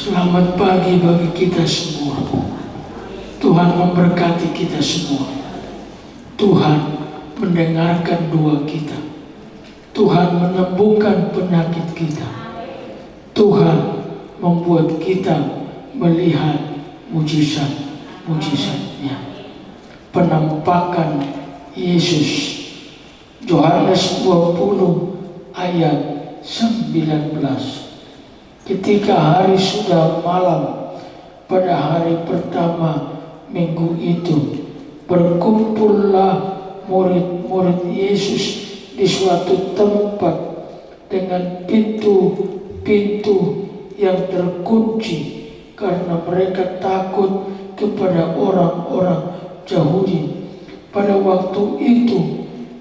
Selamat pagi bagi kita semua. Tuhan memberkati kita semua. Tuhan mendengarkan doa kita. Tuhan menyembuhkan penyakit kita. Tuhan membuat kita melihat mujizat-mujizatnya. Penampakan Yesus. Yohanes 20 ayat 19. Ketika hari sudah malam pada hari pertama minggu itu, berkumpullah murid-murid Yesus di suatu tempat dengan pintu-pintu yang terkunci karena mereka takut kepada orang-orang Yahudi. Pada waktu itu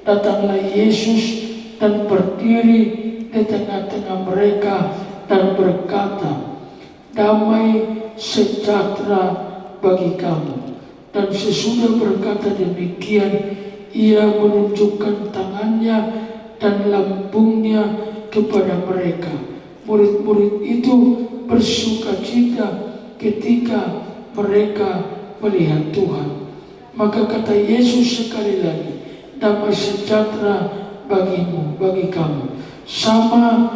datanglah Yesus dan berdiri di tengah-tengah mereka dan berkata, "Damai sejahtera bagi kamu." Dan sesudah berkata demikian, ia menunjukkan tangannya dan lambungnya kepada mereka. Murid-murid itu bersukacita ketika mereka melihat Tuhan. Maka kata Yesus sekali lagi, "Damai sejahtera bagimu, bagi kamu." Sama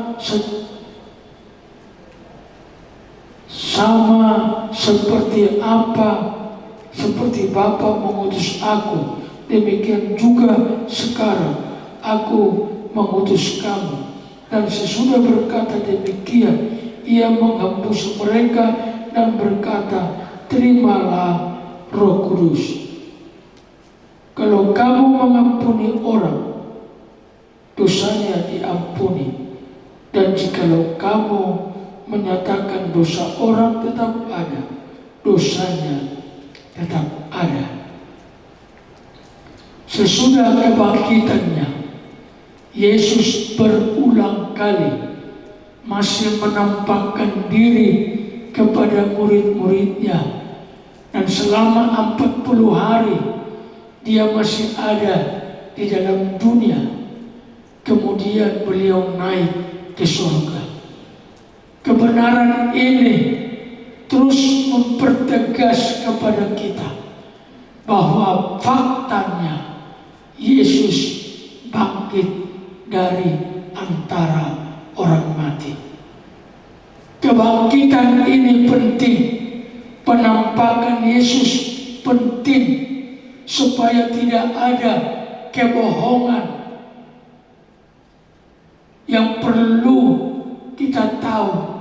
seperti Bapa mengutus aku, demikian juga sekarang aku mengutus kamu. Dan sesudah berkata demikian, ia menghembus mereka dan berkata, "Terimalah Roh Kudus. Kalau kamu mengampuni orang, dosanya diampuni. Dan jikalau kamu menyatakan dosa orang tetap ada, dosanya tetap ada." Sesudah kebangkitannya, Yesus berulang kali masih menampakkan diri kepada murid-muridnya. Dan selama 40 hari dia masih ada di dalam dunia. Kemudian beliau naik ke surga. Kebenaran ini terus mempertegas kepada kita bahwa faktanya Yesus bangkit dari antara orang mati. Kebangkitan ini penting. Penampakan Yesus penting supaya tidak ada kebohongan yang perlu kita tahu.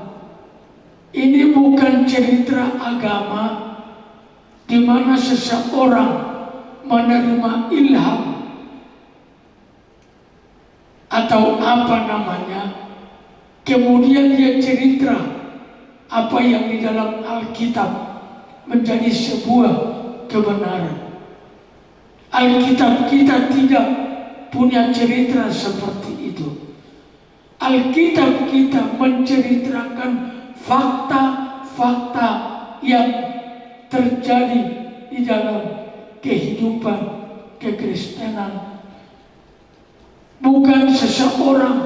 Ini bukan cerita agama di mana seseorang menerima ilham atau apa namanya, kemudian dia cerita apa yang di dalam Alkitab menjadi sebuah kebenaran. Alkitab kita tidak punya cerita seperti itu. Alkitab kita menceritakan fakta-fakta yang terjadi di dalam kehidupan kekristenan. Bukan seseorang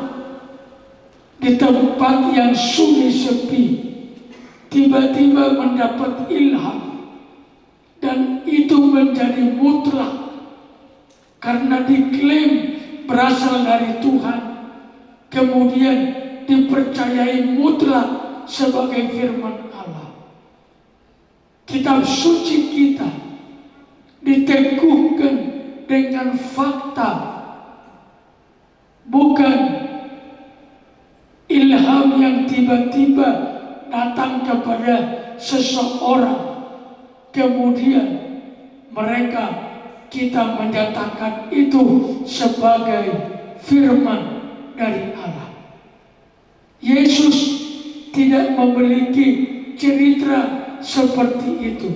di tempat yang sunyi sepi tiba-tiba mendapat ilham dan itu menjadi mutlak karena diklaim berasal dari Tuhan, kemudian dipercayai mutlak sebagai firman Allah. Kitab suci kita diteguhkan dengan fakta, bukan ilham yang tiba-tiba datang kepada seseorang, kemudian kita menyatakan itu sebagai firman dari Allah. Yesus tidak memiliki cerita seperti itu,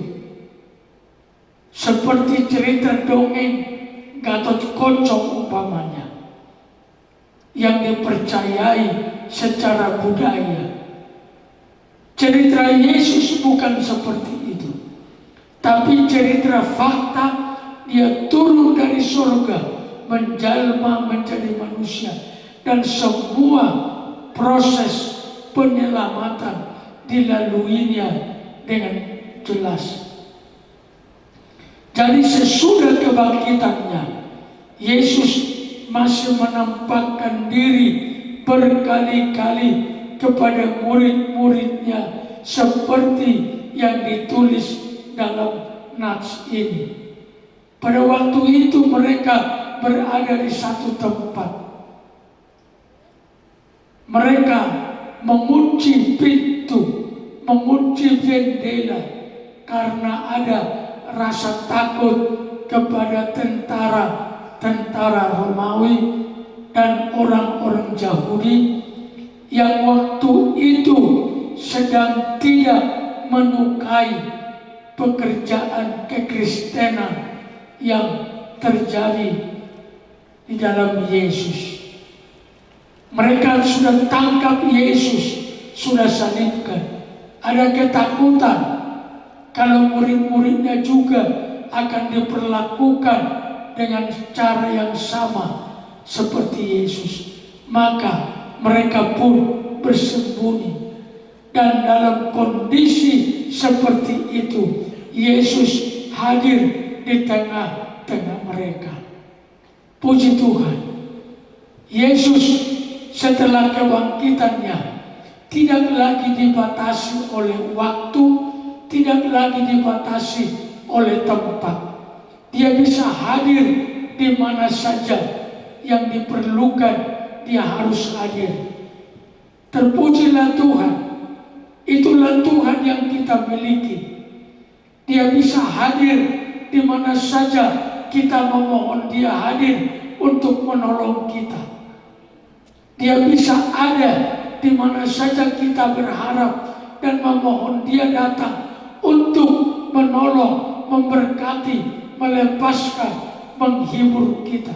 seperti cerita dongeng Gatot Kaca umpamanya yang dipercayai secara budaya. Cerita Yesus bukan seperti itu, tapi cerita fakta. Dia turun dari surga, menjalma menjadi manusia, dan semua proses penyelamatan dilaluinya dengan jelas. Jadi sesudah kebangkitannya, Yesus masih menampakkan diri berkali-kali kepada murid-muridnya seperti yang ditulis dalam nats ini. Pada waktu itu mereka berada di satu tempat. Mereka mengunci pintu, mengunci jendela karena ada rasa takut kepada tentara Romawi dan orang-orang Yahudi yang waktu itu sedang tidak menyukai pekerjaan kekristenan yang terjadi di dalam Yesus. Mereka sudah tangkap Yesus, sudah salibkan. Ada ketakutan kalau murid-muridnya juga akan diperlakukan dengan cara yang sama seperti Yesus. Maka mereka pun bersembunyi. Dan dalam kondisi seperti itu, Yesus hadir di tengah-tengah mereka. Puji Tuhan, Yesus setelah kebangkitannya tidak lagi dibatasi oleh waktu, tidak lagi dibatasi oleh tempat. Dia bisa hadir di mana saja yang diperlukan, dia harus hadir. Terpujilah Tuhan, itulah Tuhan yang kita miliki. Dia bisa hadir di mana saja kita memohon, dia hadir untuk menolong kita. Dia bisa ada di mana saja kita berharap dan memohon, dia datang untuk menolong, memberkati, melepaskan, menghibur kita.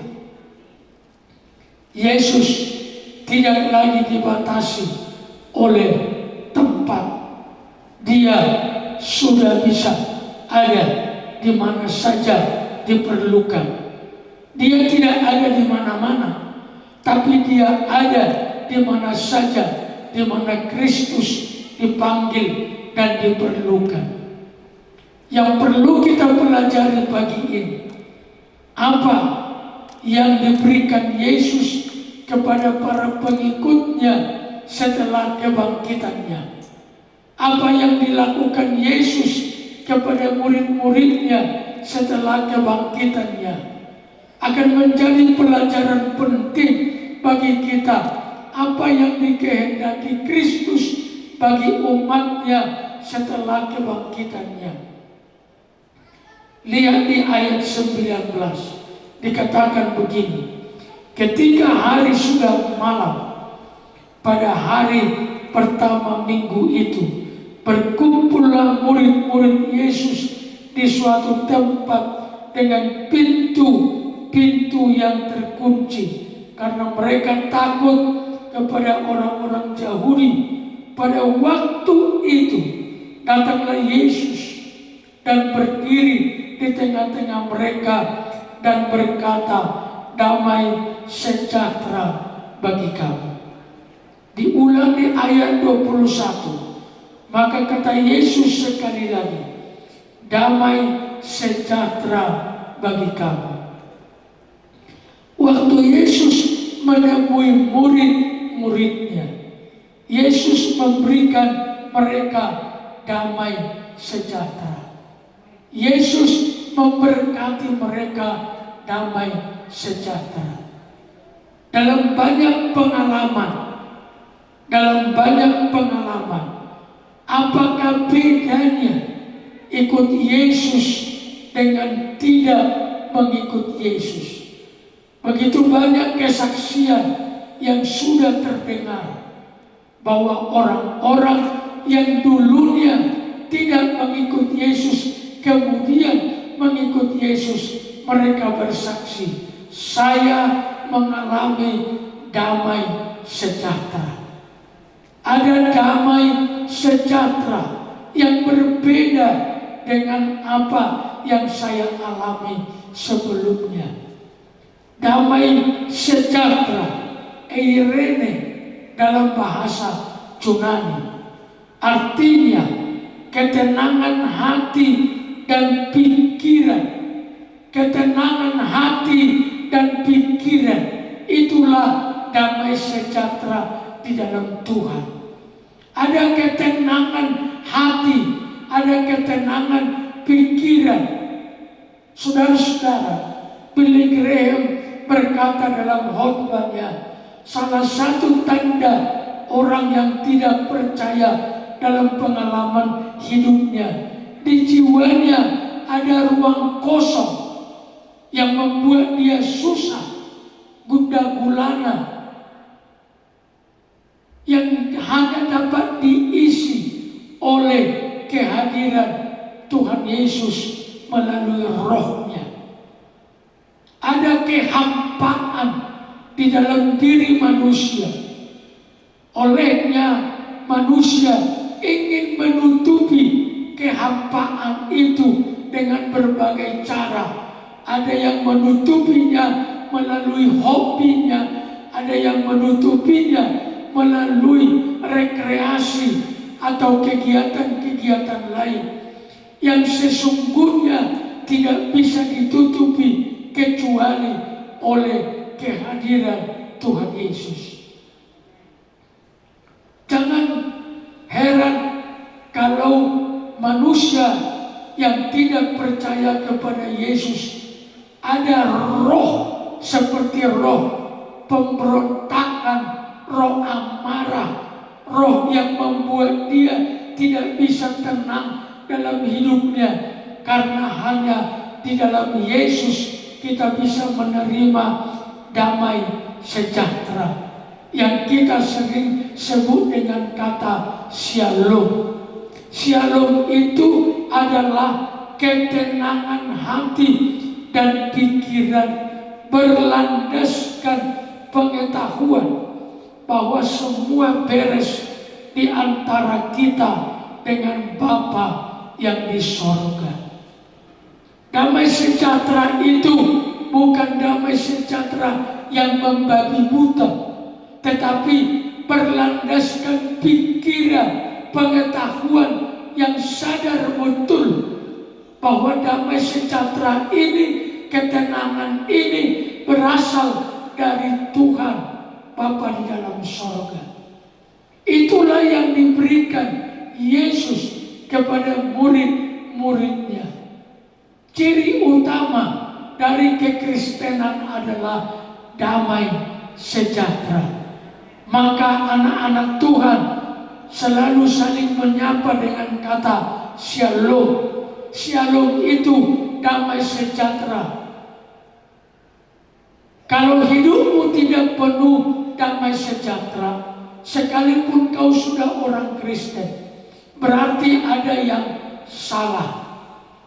Yesus tidak lagi dibatasi oleh tempat. Dia sudah bisa ada di mana saja diperlukan. Dia tidak ada di mana-mana, tapi dia ada di mana saja di mana Kristus dipanggil dan diperlukan. Yang perlu kita pelajari pagi ini, apa yang diberikan Yesus kepada para pengikutnya setelah kebangkitannya. Apa yang dilakukan Yesus kepada murid-muridnya setelah kebangkitannya akan menjadi pelajaran penting bagi kita. Apa yang dikehendaki Kristus bagi umatnya setelah kebangkitannya. Lihat di ayat 19, dikatakan begini: ketika hari sudah malam, pada hari pertama minggu itu, berkumpullah murid-murid Yesus di suatu tempat dengan pintu yang terkunci, karena mereka takut kepada orang-orang Yahudi. Pada waktu itu datanglah Yesus dan berdiri di tengah-tengah mereka dan berkata, damai sejahtera bagi kamu. Diulang di ayat 21. Maka kata Yesus sekali lagi, damai sejahtera bagi kamu. Waktu Yesus menemui murid-muridnya, Yesus memberikan mereka damai sejahtera. Yesus memberkati mereka damai sejahtera. Dalam banyak pengalaman, apakah bedanya ikut Yesus dengan tidak mengikut Yesus? Begitu banyak kesaksian yang sudah terdengar bahwa orang-orang yang dulunya tidak mengikut Yesus kemudian mengikut Yesus. Mereka bersaksi, saya mengalami damai sejahtera. Ada damai sejahtera yang berbeda dengan apa yang saya alami sebelumnya. Damai sejahtera, eirene dalam bahasa Yunani, Artinya ketenangan hati dan pikiran. Ketenangan hati dan pikiran, itulah damai sejahtera di dalam Tuhan. Ada ketenangan hati, ada ketenangan pikiran. Saudara-saudara, Billy Graham berkata dalam khotbahnya, salah satu tanda orang yang tidak percaya dalam pengalaman hidupnya, di jiwanya ada ruang kosong yang membuat dia susah, gundah gulana, yang hanya dapat diisi oleh kehadiran Tuhan Yesus melalui rohnya. Ada kehampaan di dalam diri manusia. Olehnya manusia ingin menutupi kehampaan itu dengan berbagai cara. Ada yang menutupinya melalui hobinya, ada yang menutupinya melalui rekreasi atau kegiatan-kegiatan lain yang sesungguhnya tidak bisa ditutupi kecuali oleh kehadiran Tuhan Yesus. Jangan heran kalau manusia yang tidak percaya kepada Yesus ada roh seperti roh pemberontakan, roh amarah, roh yang membuat dia tidak bisa tenang dalam hidupnya, karena hanya di dalam Yesus kita bisa menerima damai sejahtera yang kita sering sebut dengan kata shalom. Shalom itu adalah ketenangan hati dan pikiran berlandaskan pengetahuan bahwa semua beres di antara kita dengan Bapa yang di sorga. Damai sejahtera itu bukan damai sejahtera yang membabi buta, tetapi berlandaskan pikiran, pengetahuan yang sadar betul bahwa damai sejahtera ini, ketenangan ini berasal dari Tuhan Bapa di dalam sorga. Itulah yang diberikan Yesus kepada murid-muridnya. Ciri utama dari kekristenan adalah damai sejahtera. Maka anak-anak Tuhan selalu saling menyapa dengan kata shalom. Shalom itu damai sejahtera. Kalau hidupmu tidak penuh damai sejahtera, sekalipun kau sudah orang Kristen, berarti ada yang salah.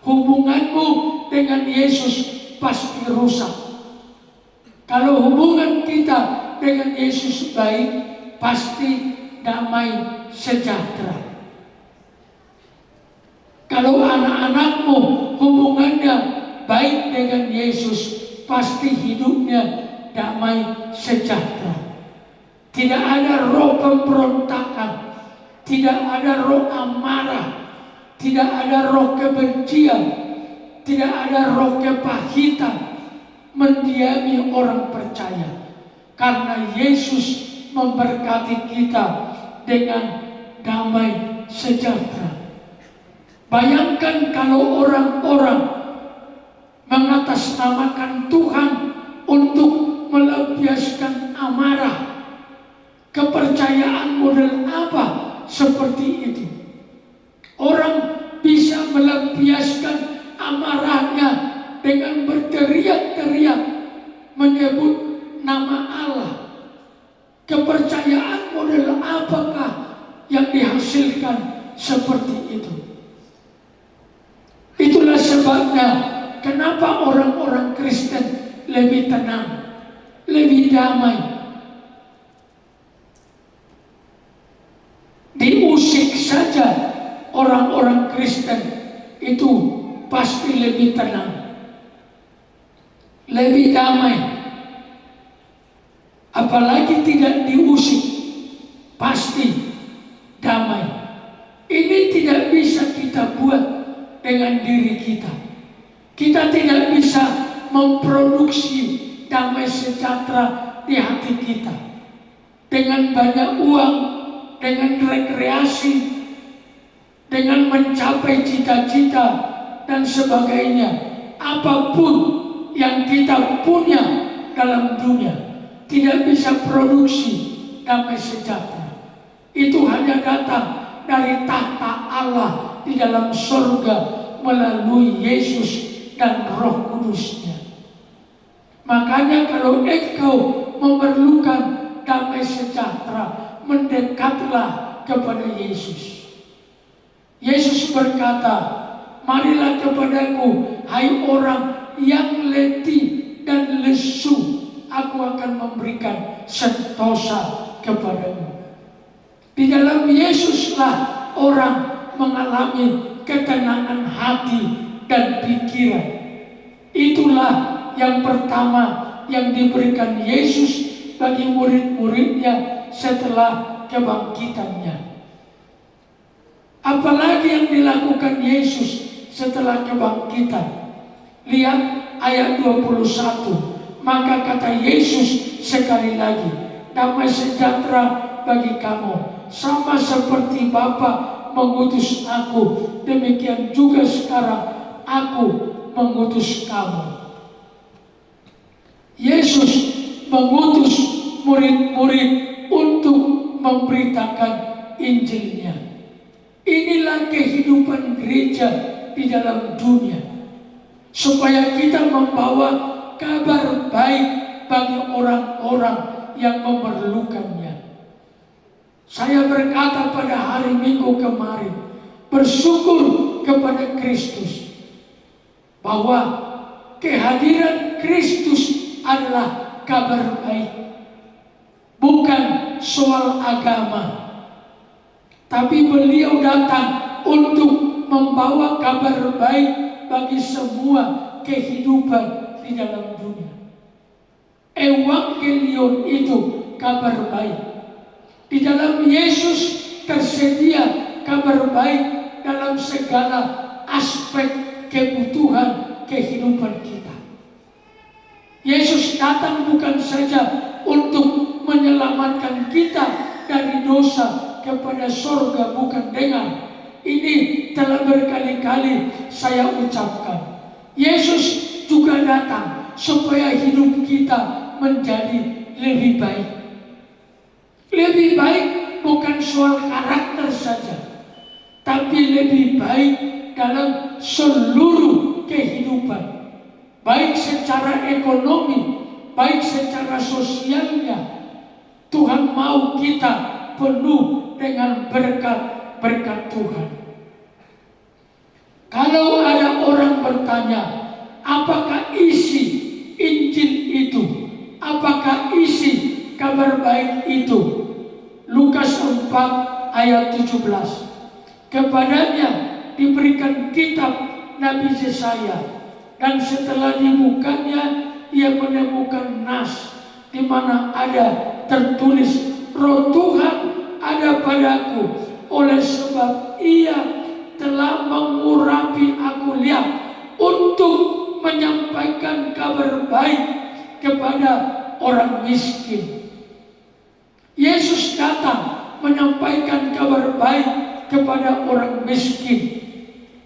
Hubunganmu dengan Yesus pasti rusak. Kalau hubungan kita dengan Yesus baik, pasti damai sejahtera. Kalau anak-anakmu hubungannya baik dengan Yesus, pasti hidupnya damai sejahtera. Tidak ada roh pemberontakan, tidak ada roh amarah, tidak ada roh kebencian, tidak ada roh kepahitan mendiami orang percaya. Karena Yesus memberkati kita dengan damai sejahtera. Bayangkan kalau orang-orang mengatasnamakan Tuhan untuk melampiaskan amarah. Kepercayaan model apa seperti itu? Orang bisa melampiaskan amarahnya dengan berteriak-teriak menyebut nama Allah. Kepercayaan model apakah yang dihasilkan seperti itu? Itulah sebabnya kenapa orang-orang Kristen lebih tenang, lebih damai. Diusik saja orang-orang Kristen itu pasti lebih tenang, lebih damai. Apalagi tidak diusik, pasti damai. bisa memproduksi damai sejahtera di hati kita. Dengan banyak uang, dengan rekreasi, dengan mencapai cita-cita dan sebagainya. Apapun yang kita punya dalam dunia tidak bisa produksi damai sejahtera. Itu hanya datang dari tahta Allah di dalam surga melalui Yesus dan Roh Kudus-Nya. Makanya kalau engkau memerlukan damai sejahtera, mendekatlah kepada Yesus. Yesus berkata, marilah kepadaku, hai orang yang letih dan lesu, aku akan memberikan sentosa kepadamu. Di dalam Yesuslah orang mengalami ketenangan hati dan pikiran. Itulah yang pertama yang diberikan Yesus bagi murid-muridnya setelah kebangkitannya. Apalagi yang dilakukan Yesus setelah kebangkitan? Lihat ayat 21. Maka kata Yesus sekali lagi, damai sejahtera bagi kamu, sama seperti Bapa mengutus aku, demikian juga sekarang aku mengutus kamu. Yesus mengutus murid-murid untuk memberitakan Injilnya. Inilah kehidupan gereja di dalam dunia, supaya kita membawa kabar baik bagi orang-orang yang memerlukannya. Saya berkata pada hari Minggu kemarin, bersyukur kepada Kristus bahwa kehadiran Kristus adalah kabar baik, bukan soal agama, tapi beliau datang untuk membawa kabar baik bagi semua kehidupan di dalam dunia. Evangelion itu kabar baik. Di dalam Yesus tersedia kabar baik dalam segala aspek kebutuhan kehidupan kita. Yesus datang bukan saja untuk menyelamatkan kita dari dosa kepada surga, bukan dengan ini telah berkali-kali saya ucapkan. Yesus juga datang supaya hidup kita menjadi lebih baik. Lebih baik bukan soal karakter saja, tapi lebih baik dalam seluruh kehidupan. Baik secara ekonomi, baik secara sosialnya. Tuhan mau kita penuh dengan berkat-berkat Tuhan. Kalau ada orang bertanya, apakah isi Injil itu? Apakah isi kabar baik itu? Lukas 4 ayat 17. Kepadanya diberikan kitab Nabi Yesaya, dan setelah dibukanya ia menemukan nas di mana ada tertulis, Roh Tuhan ada padaku, oleh sebab ia telah mengurapi aku, lihat, untuk menyampaikan kabar baik kepada orang miskin. Yesus datang menyampaikan kabar baik kepada orang miskin,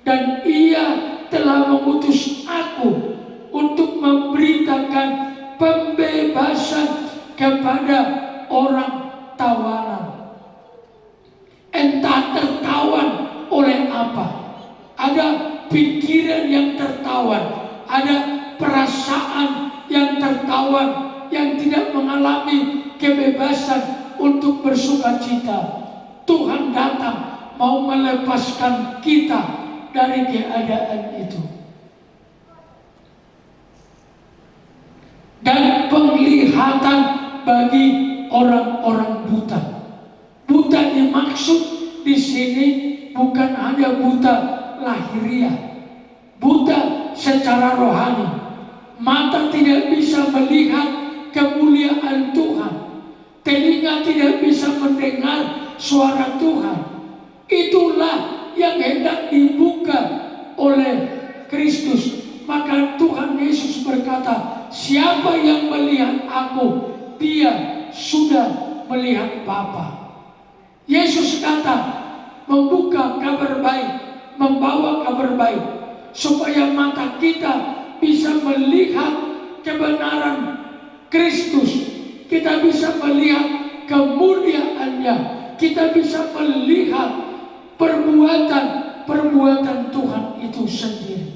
dan ia telah mengutus aku untuk memberitakan pembebasan kepada orang tawanan. Entah tertawan oleh apa. Ada pikiran yang tertawan, ada perasaan yang tertawan, yang tidak mengalami kebebasan untuk bersukacita. Tuhan datang mau melepaskan kita dari keadaan itu. Dan penglihatan bagi orang-orang buta. Buta dimaksud di sini bukan hanya buta lahiriah, buta secara rohani. Mata tidak bisa melihat kemuliaan Tuhan, telinga tidak bisa mendengar suara Tuhan. Itulah yang hendak dibuka oleh Kristus. Maka Tuhan Yesus berkata, siapa yang melihat aku, dia sudah melihat Bapa. Yesus datang membuka kabar baik, membawa kabar baik, supaya mata kita bisa melihat kebenaran Kristus. Kita bisa melihat kemuliaannya. Kita bisa melihat perbuatan Tuhan itu sendiri.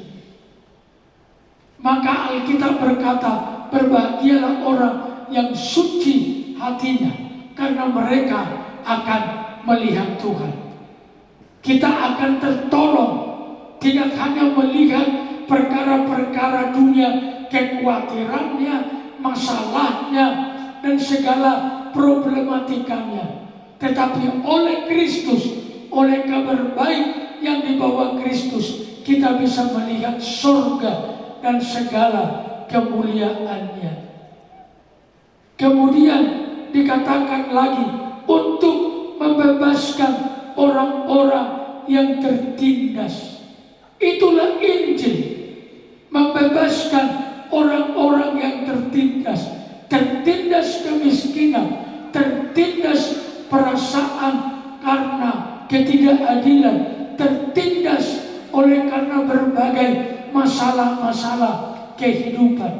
Maka Alkitab berkata, berbahagialah orang yang suci hatinya, karena mereka akan melihat Tuhan. Kita akan tertolong, tidak hanya melihat perkara-perkara dunia, kekhawatirannya, masalahnya, dan segala problematikanya, tetapi oleh Kristus, oleh kabar baik yang dibawa Kristus, kita bisa melihat surga dan segala kemuliaannya. Kemudian dikatakan lagi, untuk membebaskan orang-orang yang tertindas. Itulah Injil, membebaskan orang-orang yang tertindas. Tertindas kemiskinan, tertindas perasaan karena ketidakadilan, tertindas oleh karena berbagai masalah-masalah kehidupan.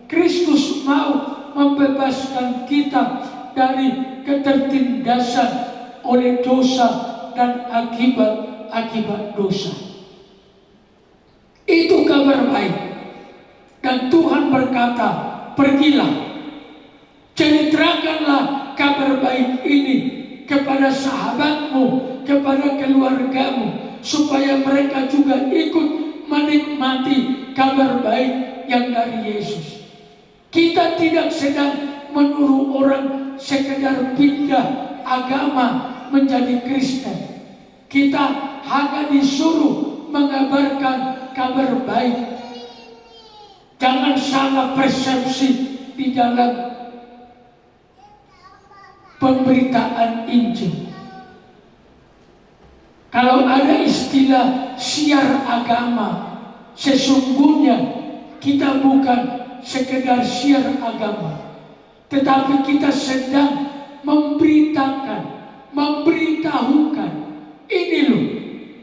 Kristus mau membebaskan kita dari ketertindasan oleh dosa dan akibat dosa. Itu kabar baik. Dan Tuhan berkata, pergilah, ceritakanlah kabar baik ini kepada sahabatmu, kepada keluargamu, supaya mereka juga ikut menikmati kabar baik yang dari Yesus. Kita tidak sedang menyuruh orang sekedar pindah agama menjadi Kristen. Kita hanya disuruh mengabarkan kabar baik. Jangan salah persepsi di dalam pemberitaan Injil. Kalau ada istilah siar agama, sesungguhnya kita bukan sekedar siar agama, tetapi kita sedang memberitahukan, ini loh,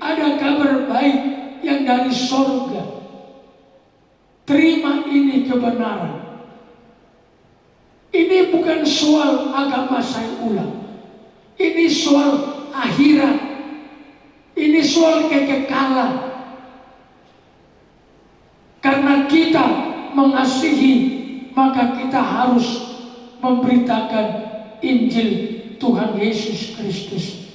ada kabar baik yang dari sorga. Terima ini kebenaran. Ini bukan soal agama, saya ulang. Ini soal akhirat. Ini soal kekekalan. Karena kita mengasihi, maka kita harus memberitakan Injil Tuhan Yesus Kristus.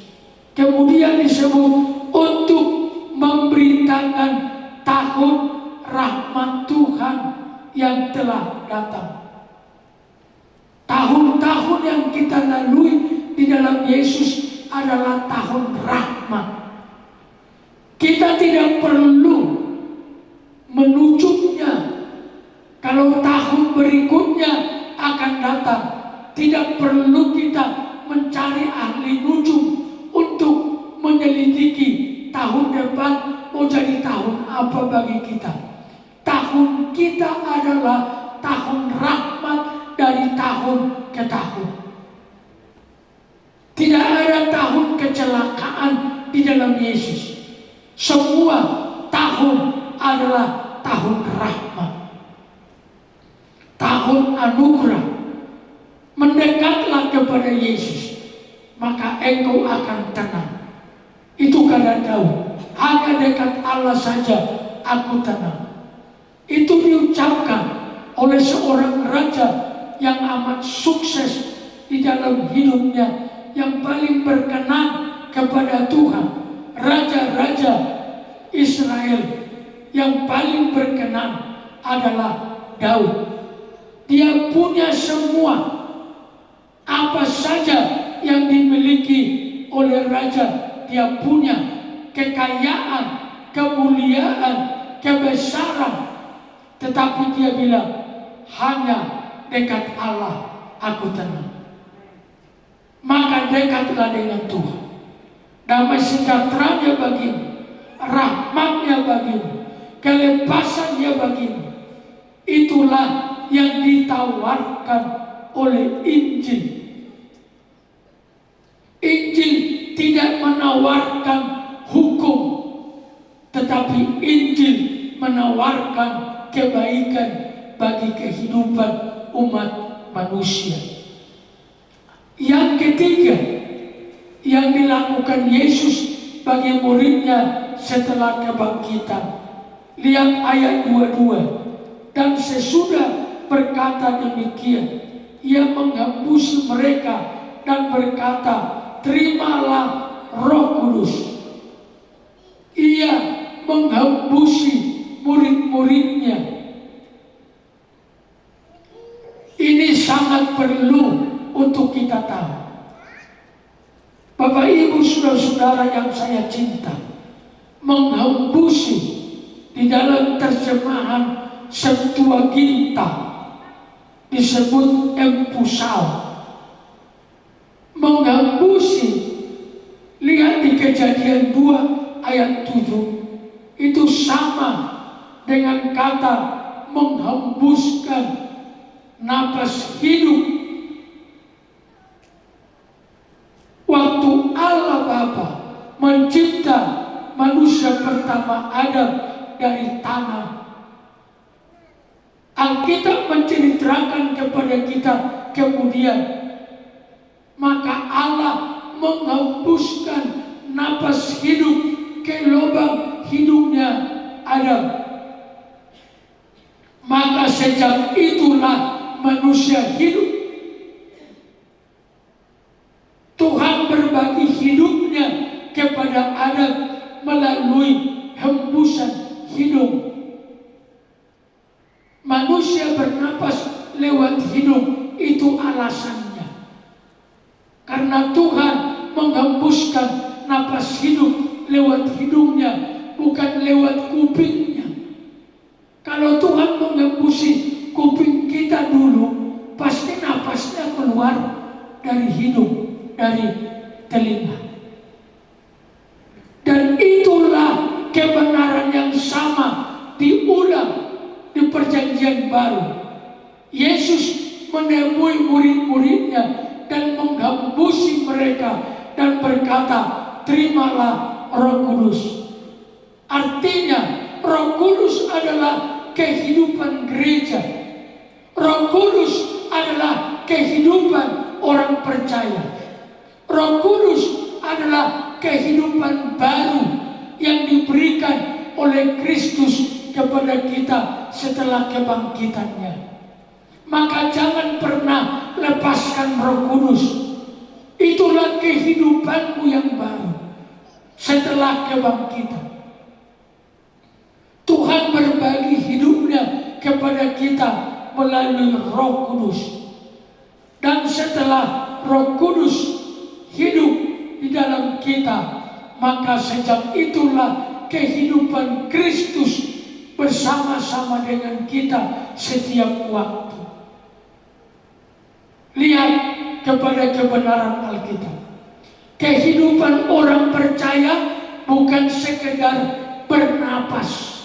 Kemudian disebut untuk memberitakan tahun rahmat Tuhan yang telah datang. Tahun-tahun yang kita lalui di dalam Yesus adalah tahun rahmat. Kita tidak perlu menujuknya. Kalau tahun berikutnya akan datang, tidak perlu kita mencari ahli nujum untuk menyelidiki tahun depan mau jadi tahun apa bagi kita. Tahun kita adalah tahun rahmat dari tahun ke tahun. Tidak ada tahun kecelakaan di dalam Yesus. Semua tahun adalah tahun rahmat, tahun anugerah. Mendekatlah kepada Yesus, maka engkau akan tenang. Itu kata Daud, hanya dekat Allah saja aku tenang. Itu diucapkan oleh seorang raja yang amat sukses di dalam hidupnya, yang paling berkenan kepada Tuhan. Raja-raja Israel yang paling berkenan adalah Daud. Dia punya semua, apa saja yang dimiliki oleh raja, dia punya kekayaan, kemuliaan, kebesaran. Tetapi dia bilang, hanya dekat Allah aku tenang. Maka dekatlah dengan Tuhan. Damai sejahteranya bagimu, rahmatnya bagimu, kelepasannya bagimu. Itu itulah yang ditawarkan oleh Injil. Injil tidak menawarkan hukum, tetapi Injil menawarkan kebaikan bagi kehidupan umat manusia. Yang ketiga yang dilakukan Yesus bagi muridnya setelah kebangkitan, lihat ayat 22. Dan sesudah berkata demikian, ia menghambusi mereka dan berkata, terimalah Roh Kudus. Ia menghambusi murid-muridnya. Ini sangat perlu untuk kita tahu. Bapak Ibu saudara-saudara yang saya cinta, menghambusi di dalam terjemahan Septuaginta disebut empusao. Menghambusi, lihat di Kejadian 2 ayat 7, itu sama dengan kata menghembuskan napas hidup. Waktu Allah Bapa mencipta manusia pertama Adam dari tanah, Alkitab menceritakan kepada kita kemudian, maka Allah menghembuskan napas hidup ke lubang hidupnya Adam. Maka sejak itulah manusia hidup. Tuhan berbagi hidupnya kepada Adam melalui hembusan hidup. Manusia bernapas lewat hidup, itu alasannya. Karena Tuhan menghembuskan napas hidup lewat hidupnya, bukan lewat kupingnya. Kalau Tuhan menghembusi kuping kita dulu, pasti napasnya keluar dari hidup, dari telinga. Dan itulah kebenaran yang sama diulang di Perjanjian Baru. Yesus menemui murid-muridnya dan menghambusi mereka dan berkata, terimalah Roh Kudus. Artinya Roh Kudus adalah kehidupan gereja. Roh Kudus adalah kehidupan orang percaya. Roh Kudus adalah kehidupan baru yang diberikan oleh Kristus kepada kita setelah kebangkitannya. Maka jangan pernah lepaskan Roh Kudus. Itulah kehidupanmu yang baru setelah kebangkitan. Tuhan berbagi hidupnya kepada kita melalui Roh Kudus. Dan setelah Roh Kudus hidup di dalam kita, maka sejak itulah kehidupan Kristus bersama-sama dengan kita setiap waktu. Lihat kepada kebenaran Alkitab. Kehidupan orang percaya bukan sekedar bernapas.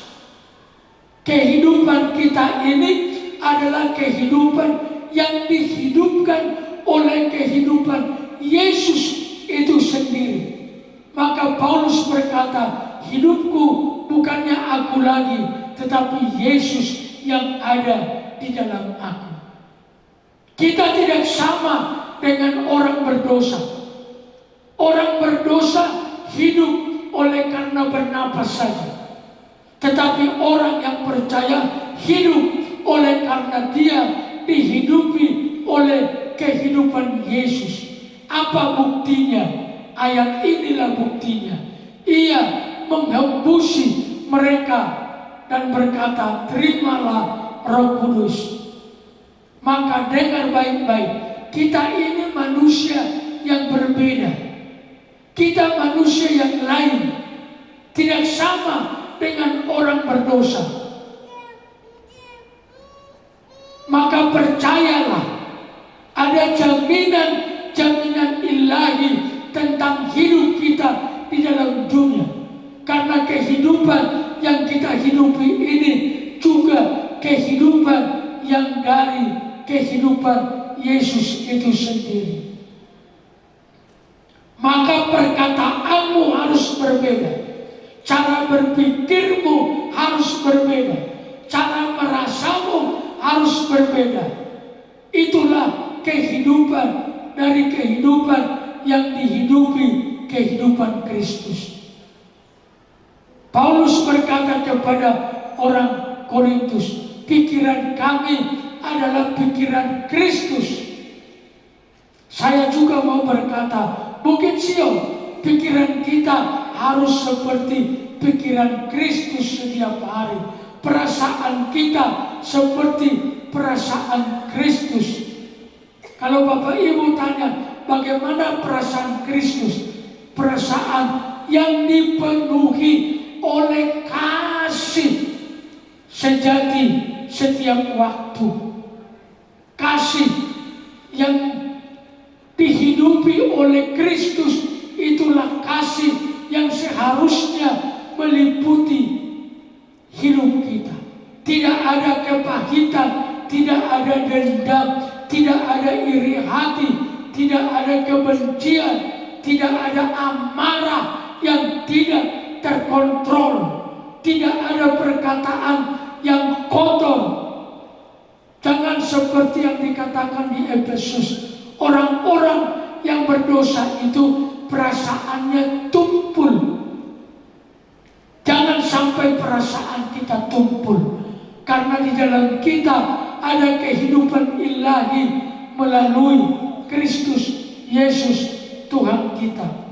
Kehidupan kita ini adalah kehidupan yang dihidupkan oleh kehidupan Yesus itu sendiri. Maka Paulus berkata, hidupku bukannya aku lagi, tetapi Yesus yang ada di dalam aku. Kita tidak sama dengan orang berdosa. Orang berdosa hidup oleh karena bernapas saja. Tetapi orang yang percaya hidup oleh karena dia dihidupi oleh kehidupan Yesus. Apa buktinya? Ayat inilah buktinya. Ia menghembusi mereka dan berkata, terimalah Roh Kudus. Maka dengar baik-baik, kita ini manusia yang berbeda. Kita manusia yang lain, tidak sama dengan orang berdosa. Maka percayalah, ada jaminan ilahi tentang hidup kita di dalam dunia. Karena kehidupan yang kita hidupi ini juga kehidupan yang dari kehidupan Yesus itu sendiri. Maka perkataanmu harus berbeda, cara berpikirmu harus berbeda, cara merasamu harus berbeda. Itulah kehidupan dari kehidupan yang dihidupi kehidupan Kristus. Paulus berkata kepada orang Korintus, pikiran kami adalah pikiran Kristus. Saya juga mau berkata, Bukit Sion, pikiran kita harus seperti pikiran Kristus setiap hari. Perasaan kita seperti perasaan Kristus. Kalau Bapak Ibu tanya, bagaimana perasaan Kristus? Perasaan yang dipenuhi oleh kasih sejati setiap waktu. Kasih yang dihidupi oleh Kristus, itulah kasih yang seharusnya meliputi hidup kita. Tidak ada kepahitan, tidak ada dendam, tidak ada iri hati, tidak ada kebencian, tidak ada amarah yang tidak terkontrol, tidak ada perkataan yang kotor. Jangan seperti yang dikatakan di Efesus, orang-orang yang berdosa itu perasaannya tumpul. Jangan sampai perasaan kita tumpul, karena di dalam kita ada kehidupan ilahi melalui Kristus Yesus Tuhan kita.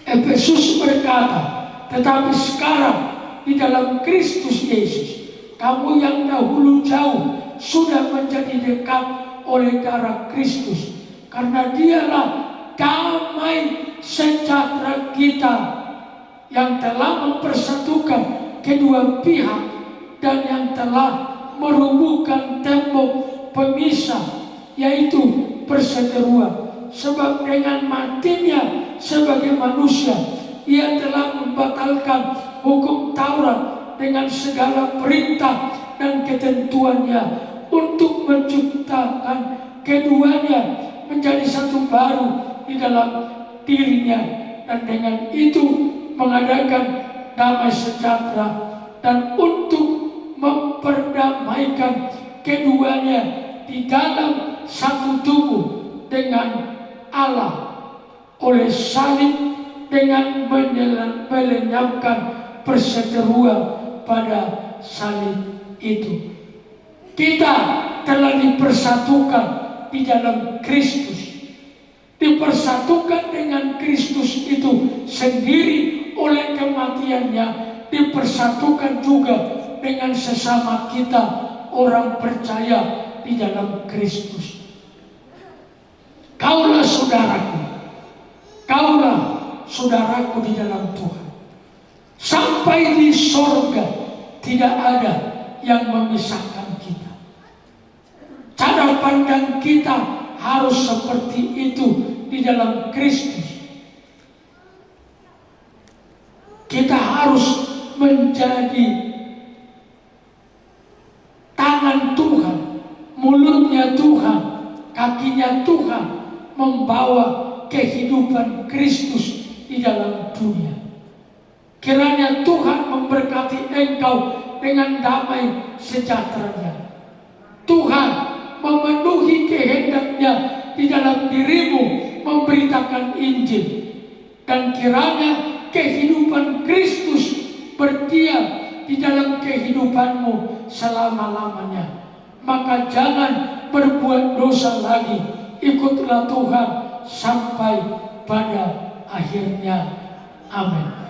Efesus berkata, tetapi sekarang di dalam Kristus Yesus, kamu yang dahulu jauh sudah menjadi dekat oleh darah Kristus, karena dialah damai sejahtera kita yang telah mempersatukan kedua pihak dan yang telah merubuhkan tembok pemisah, yaitu perseteruan. Sebab dengan matinya sebagai manusia, ia telah membatalkan hukum Taurat dengan segala perintah dan ketentuannya, untuk menciptakan keduanya menjadi satu baru di dalam dirinya, dan dengan itu mengadakan damai sejahtera, dan untuk memperdamaikan keduanya di dalam satu tubuh dengan Allah oleh salib, dengan melenyapkan perseteruan pada salib itu. Kita telah dipersatukan di dalam Kristus. Dipersatukan dengan Kristus itu sendiri oleh kematiannya, dipersatukan juga dengan sesama kita orang percaya di dalam Kristus. Kaulah saudaraku, kaulah saudaraku di dalam Tuhan. Sampai di sorga tidak ada yang memisahkan kita. Cara pandang kita harus seperti itu di dalam Kristus. Kita harus menjadi tangan Tuhan, mulutnya Tuhan, kakinya Tuhan, membawa kehidupan Kristus di dalam dunia. Kiranya Tuhan memberkati engkau dengan damai sejahtera-Nya. Tuhan memenuhi kehendak-Nya di dalam dirimu, memberitakan Injil, dan kiranya kehidupan Kristus berdiam di dalam kehidupanmu selama-lamanya. Maka jangan berbuat dosa lagi, ikutlah Tuhan sampai pada akhirnya. Amin.